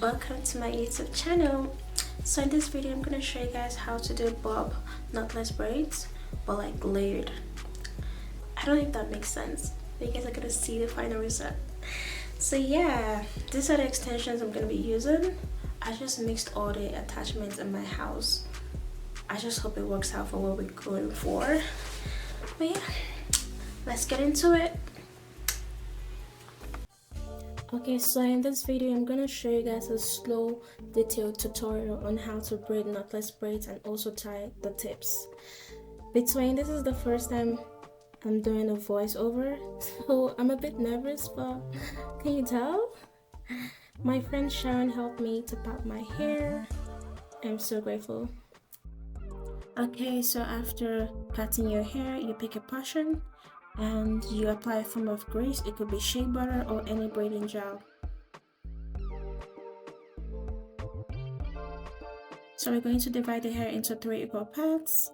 welcome to my YouTube channel. So in this video I'm going to show you guys how to do bob knotless braids, but like layered. I don't know if that makes sense, but you guys are going to see the final result. So yeah, these are the extensions I'm going to be using. I just mixed all the attachments in my house. I just hope it works out for what we're going for. But yeah, let's get into it. Okay, so in this video I'm gonna show you guys a slow detailed tutorial on how to braid knotless braids and also tie the tips. Between this is the first time I'm doing a voiceover, so I'm a bit nervous, but can you tell? My friend Sharon helped me to part my hair. I'm so grateful. Okay, so after parting your hair, you pick a portion and you apply a form of grease. It could be shea butter or any braiding gel. So we're going to divide the hair into 3 equal parts.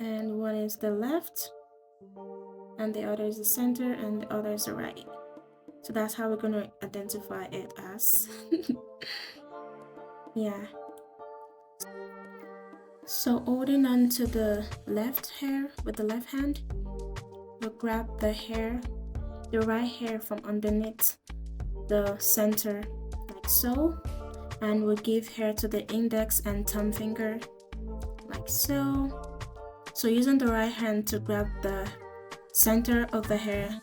And one is the left, and the other is the center, and the other is the right. So that's how we're going to identify it as. Yeah. So holding on to the left hair with the left hand, we'll grab the right hair from underneath the center like so, and we'll give hair to the index and thumb finger like so. So using the right hand to grab the center of the hair,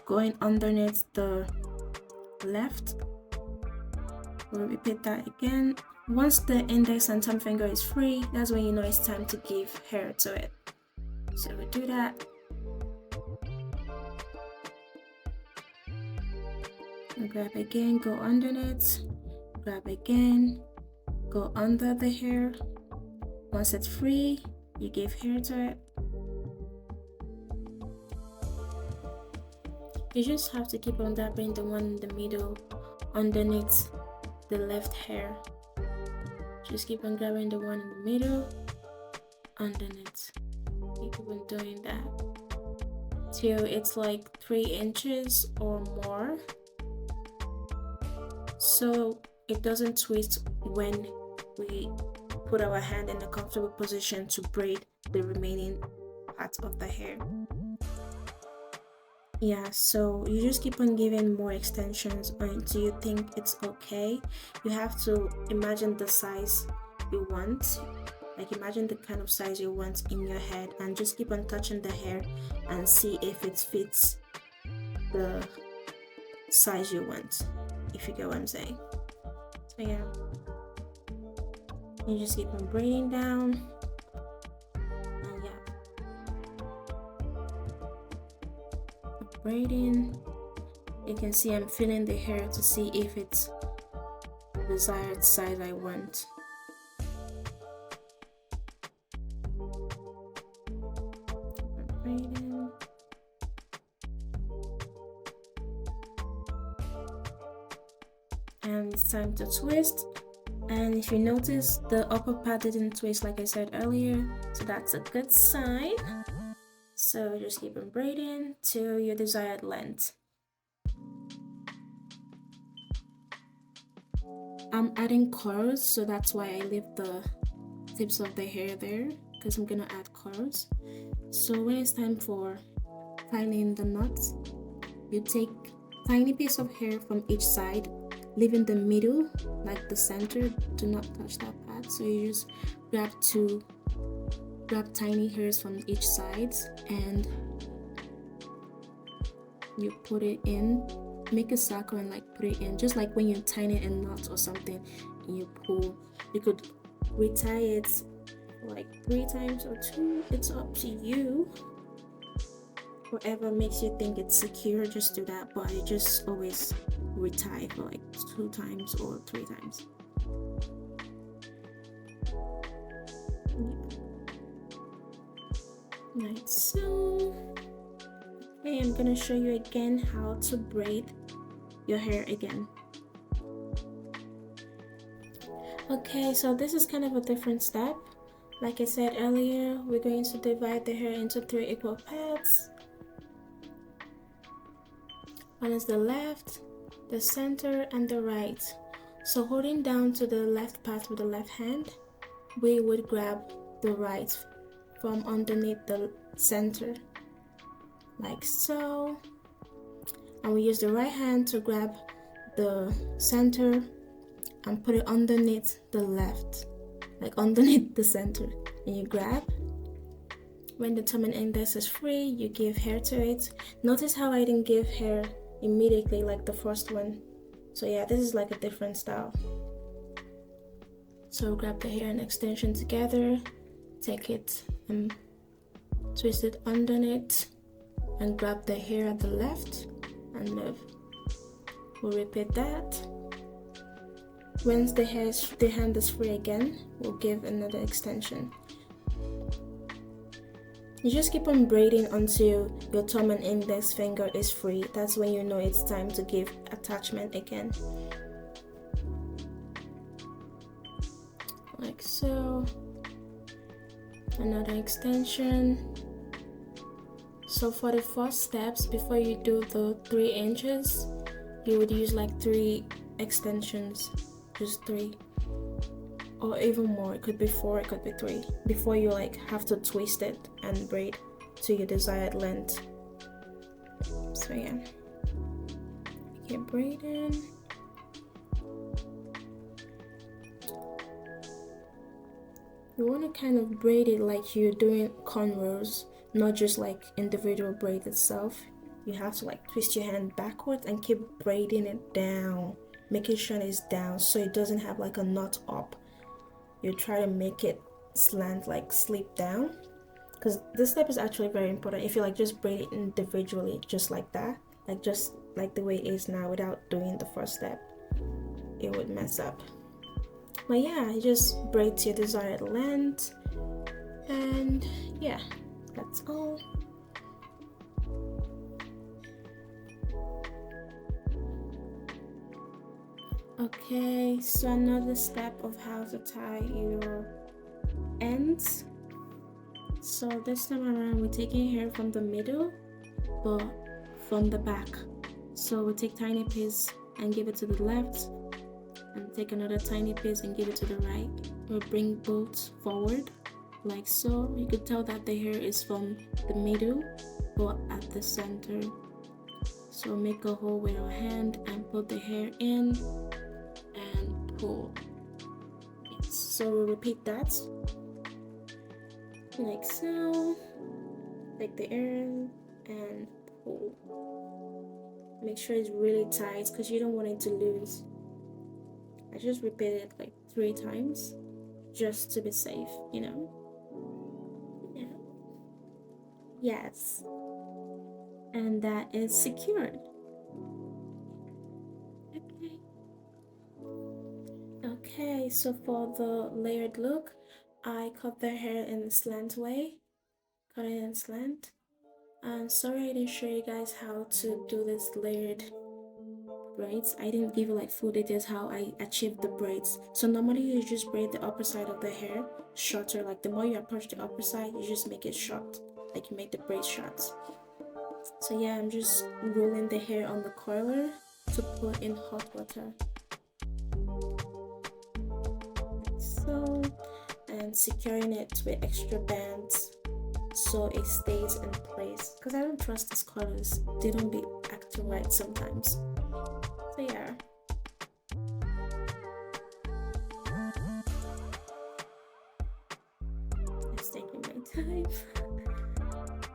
going underneath the left, we'll repeat that again. Once the index and thumb finger is free, that's when you know it's time to give hair to it. So we do that. And grab again, go underneath, grab again, go under the hair. Once it's free, you give hair to it. You just have to keep on dabbing the one in the middle underneath the left hair. Just keep on grabbing the one in the middle underneath. Keep on doing that till it's like 3 inches or more, so it doesn't twist when we put our hand in a comfortable position to braid the remaining part of the hair. Yeah, so you just keep on giving more extensions until you think it's okay. You have to imagine the size you want, like imagine the kind of size you want in your head, and just keep on touching the hair and see if it fits the size you want, if you get what I'm saying. So yeah, you just keep on braiding down. Braiding, you can see I'm feeling the hair to see if it's the desired size I want. Braiding. And it's time to twist. And if you notice, the upper part didn't twist like I said earlier, so that's a good sign. So just keep on braiding to your desired length. I'm adding curls, so that's why I leave the tips of the hair there, because I'm gonna add curls. So when it's time for tying the knots, you take tiny piece of hair from each side, leaving the middle, like the center. Do not touch that part. So you just grab tiny hairs from each side and you put it in, make a circle and like put it in, just like when you're tying a knot or something and you pull. You could retie it like 3 times or 2, it's up to you. Whatever makes you think it's secure, just do that, but you just always retie for like 2 times or 3 times. Like so. Okay, I'm gonna show you again how to braid your hair again. Okay, so this is kind of a different step. Like I said earlier, we're going to divide the hair into 3 equal parts. One is the left, the center, and the right. So holding down to the left part with the left hand, we would grab the right from underneath the center, like so. And we use the right hand to grab the center and put it underneath the left, like underneath the center. And you grab. When the thumb and index is free, you give hair to it. Notice how I didn't give hair immediately like the first one. So yeah, this is like a different style. So grab the hair and extension together, take it and twist it underneath, and grab the hair at the left and move. We'll repeat that. Once the hand is free again, we'll give another extension. You just keep on braiding until your thumb and index finger is free. That's when you know it's time to give attachment again. Like so. Another extension. So for the first steps, before you do the 3 inches, you would use like 3 extensions, just 3. Or even more, it could be 4, it could be 3, before you like have to twist it and braid to your desired length. So yeah, keep braiding. You want to kind of braid it like you're doing cornrows, not just like individual braid itself. You have to like twist your hand backwards and keep braiding it down, making sure it's down so it doesn't have like a knot up. You try to make it slant, like slip down, because this step is actually very important. If you like just braid it individually just like that, like just like the way it is now without doing the first step, it would mess up. But yeah, you just braid to your desired length, and yeah, that's all. Okay, so another step of how to tie your ends. So this time around we're taking hair from the middle but from the back. So we take tiny piece and give it to the left, and take another tiny piece and give it to the right. We'll bring both forward like so. You could tell that the hair is from the middle but at the center. So make a hole with our hand and put the hair in and pull. So we'll repeat that like so. Take the hair and pull. Make sure it's really tight because you don't want it to loose. I just repeat it like 3 times just to be safe, you know. Yeah. Yes. And that is secured. Okay, so for the layered look, I cut the hair in a slant way. Cut it in slant. And sorry I didn't show you guys how to do this layered braids. I didn't give you like full details how I achieved the braids. So normally you just braid the upper side of the hair shorter. Like the more you approach the upper side, you just make it short. Like you make the braids short. So yeah, I'm just rolling the hair on the curler to put in hot water. So, and securing it with extra bands so it stays in place. Because I don't trust these colors. They don't be acting right sometimes. So yeah. Just taking my time.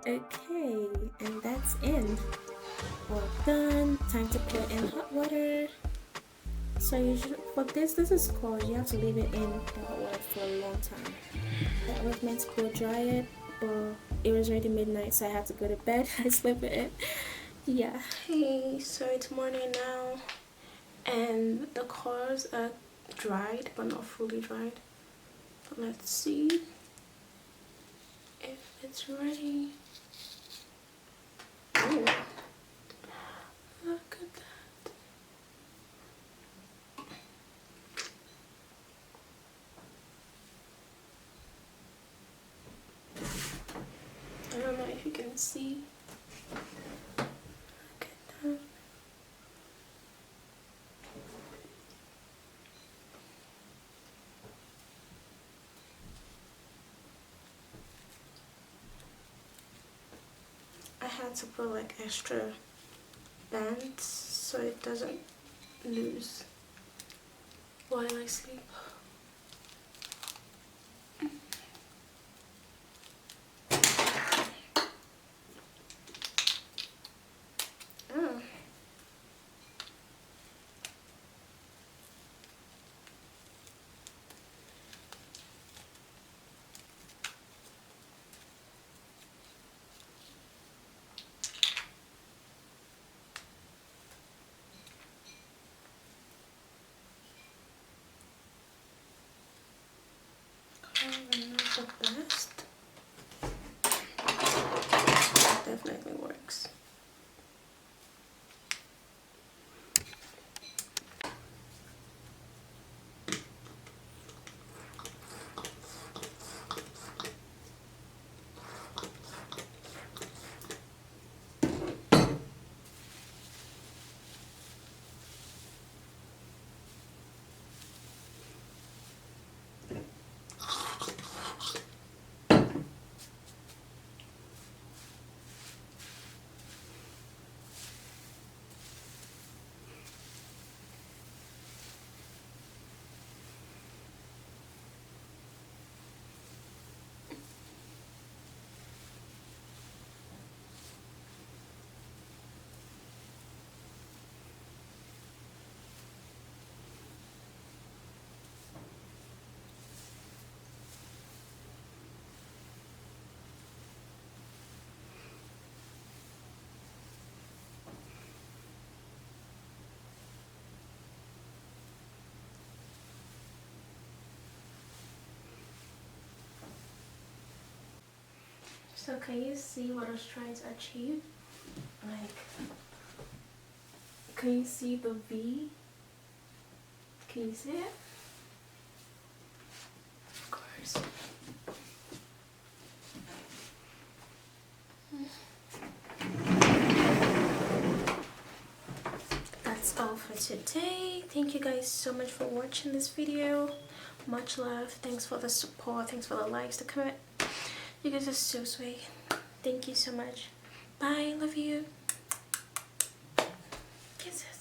Okay, and that's in. All done. Time to put in hot water. So usually for this is cold. You have to leave it in the hot water for a long time. I was meant to go dry it, but it was already midnight, so I had to go to bed. I slept with it. Yeah. Hey, so it's morning now, and the colors are dried, but not fully dried. But let's see if it's ready. Oh, look at that. I don't know if you can see. Look at that. had to put like extra bands so it doesn't lose while I sleep. Oh. Not the best. Definitely works. So can you see what I was trying to achieve? Like, can you see the V? Can you see it? Of course. That's all for today. Thank you guys so much for watching this video. Much love. Thanks for the support. Thanks for the likes, the comment. You guys are so sweet. Thank you so much. Bye. Love you. Kisses.